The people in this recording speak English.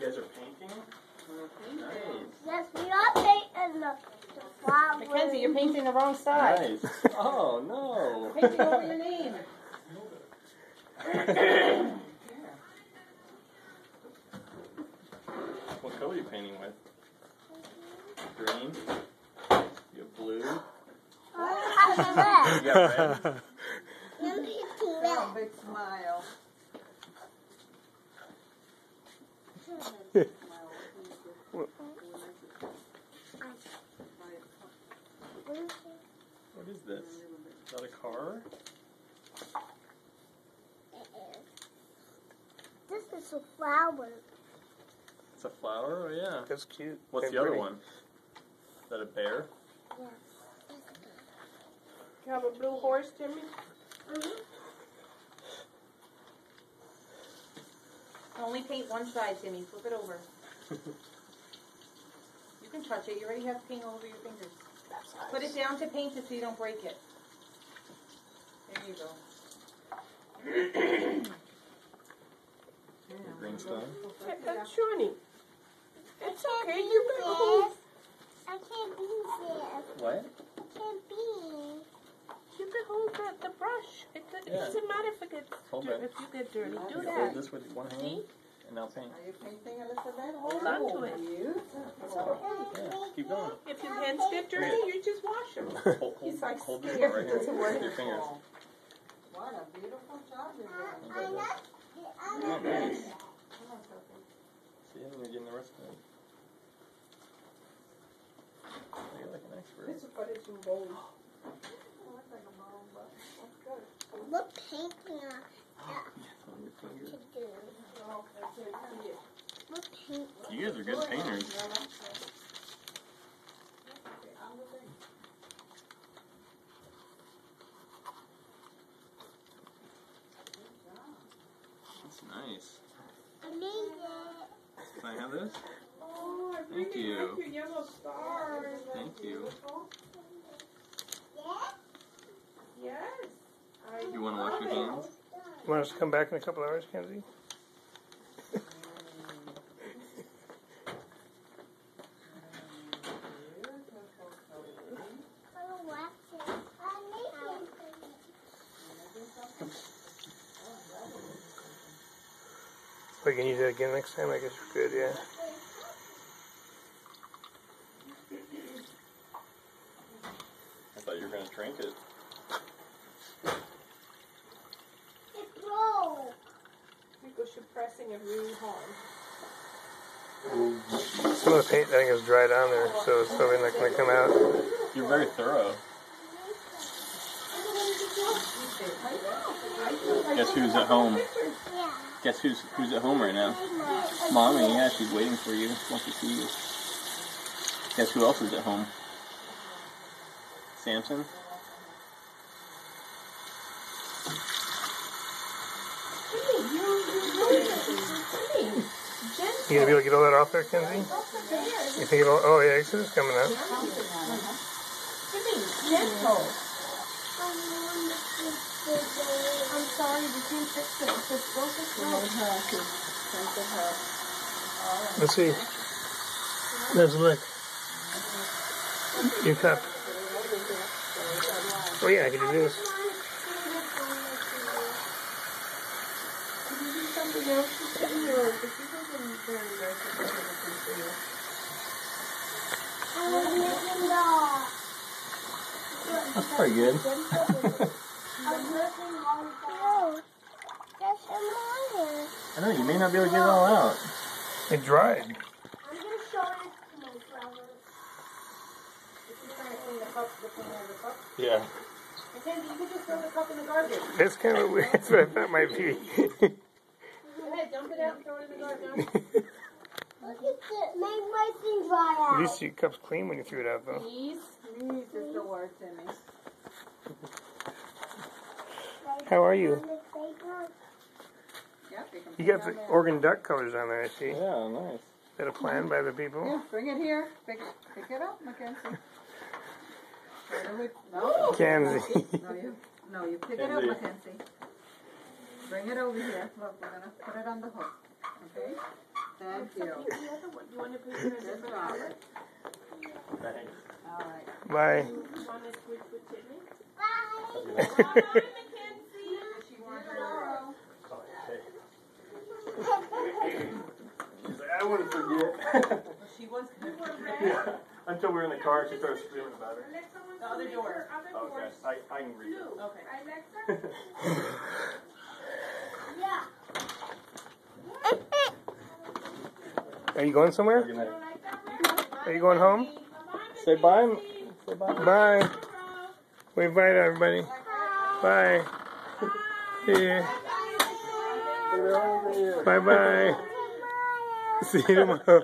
guys are painting? Nice. Yes, we are painting the flowers. Mackenzie, you're painting the wrong side. Nice. Oh, no. You're painting over your name. What color are you painting with? Green? You have blue? You got red? I'm painting Oh, red. big smile. What is this? Is that a car? This is a flower. It's a flower? Oh, yeah. That's cute. What's the other one? Is that a bear? Yes. You have a blue horse, Jimmy? Only paint one side, Timmy. Flip it over. You can touch it. You already have paint all over your fingers. Put it down to paint it so you don't break it. There you go. The green stone? That's Shawnee. It's okay. You can Yes. hold. I can't be there. What? I can't be. You can hold the brush. It doesn't matter if it gets Hold dirty. that. If you get dirty, do You that. hold this with one hand, and now paint. Are you painting, Elizabeth? Hold on to it. It's okay. Yeah, keep going. If your hands get dirty, you just wash them. Hold He's like hold this scared. one right here with your fingers. What a beautiful job you're doing. Oh, nice. See, and you're getting the rest of it. You're like an expert. This is what it's in bold. What painting On your fingers. to do? What paint? You guys are good painters. That's nice. I made it. Can I have this? Oh, I Thank really you. like your yellow stars. Thank you. Yes? Yes. You want to wash your hands? You want us to come back in a couple hours, Kenzie? I don't wax it. I made it. We can use that again next time. I guess we could, yeah. I thought you were going to drink it. It broke. Because you're pressing it really hard. Some of the paint, I think, is dried on there, so it's probably not going to come out. You're very thorough. Guess who's at home? Yeah. Guess who's at home right now? Mommy, yeah, she's waiting for you. Wants to see you. Guess who else is at home? Samson? You gonna be able to get all that off there, Kenzie? You think it'll? Oh yeah, it's coming out. Gentle. I'm sorry, we can't fix it. Just go this way. Let's see. Let's look. Your cup. Oh yeah, I can do this. Something else you said in yours, but you wasn't very nice. I was making the... That's pretty good. I was making all the... There's some more here. I know, you may not be able to get it all out. It dried. I'm going to show it to my flowers. You're trying to clean the cup, the cleaner of the cup. Yeah. Mackenzie, you can just throw the cup in the garbage. It's kind of weird. That's what I thought might be. Go ahead, dump it out and throw it in the garbage. Look at this. My thing dry At out. least your cup's clean when you threw it out, though. Please. Please is the word, Timmy. How are you? On the paper. Yep, you can You put got it the on there. Oregon duck colors on there, I see. Is Yeah, nice. that a plan by the people? Yeah, bring it here. Pick it up, Mackenzie. Right away. No. Kenzie. No, you pick it up, Mackenzie. Bring it over here. Look, we're going to put it on the hook. Okay? Thank you. The other one. You want to put yours in Good the job. cupboard? Thanks. All right. Bye. You want to switch with Tiffany? She wants her. She's like, I wouldn't forget. She was good. Yeah. Until we were in the car, she started screaming about it. The other door. Okay, I can read it. Okay. Yeah. Are you going somewhere? Good night. Are you going home? Say bye. Say bye. Bye. Wave bye to everybody. Bye. See ya. Bye bye. See you tomorrow.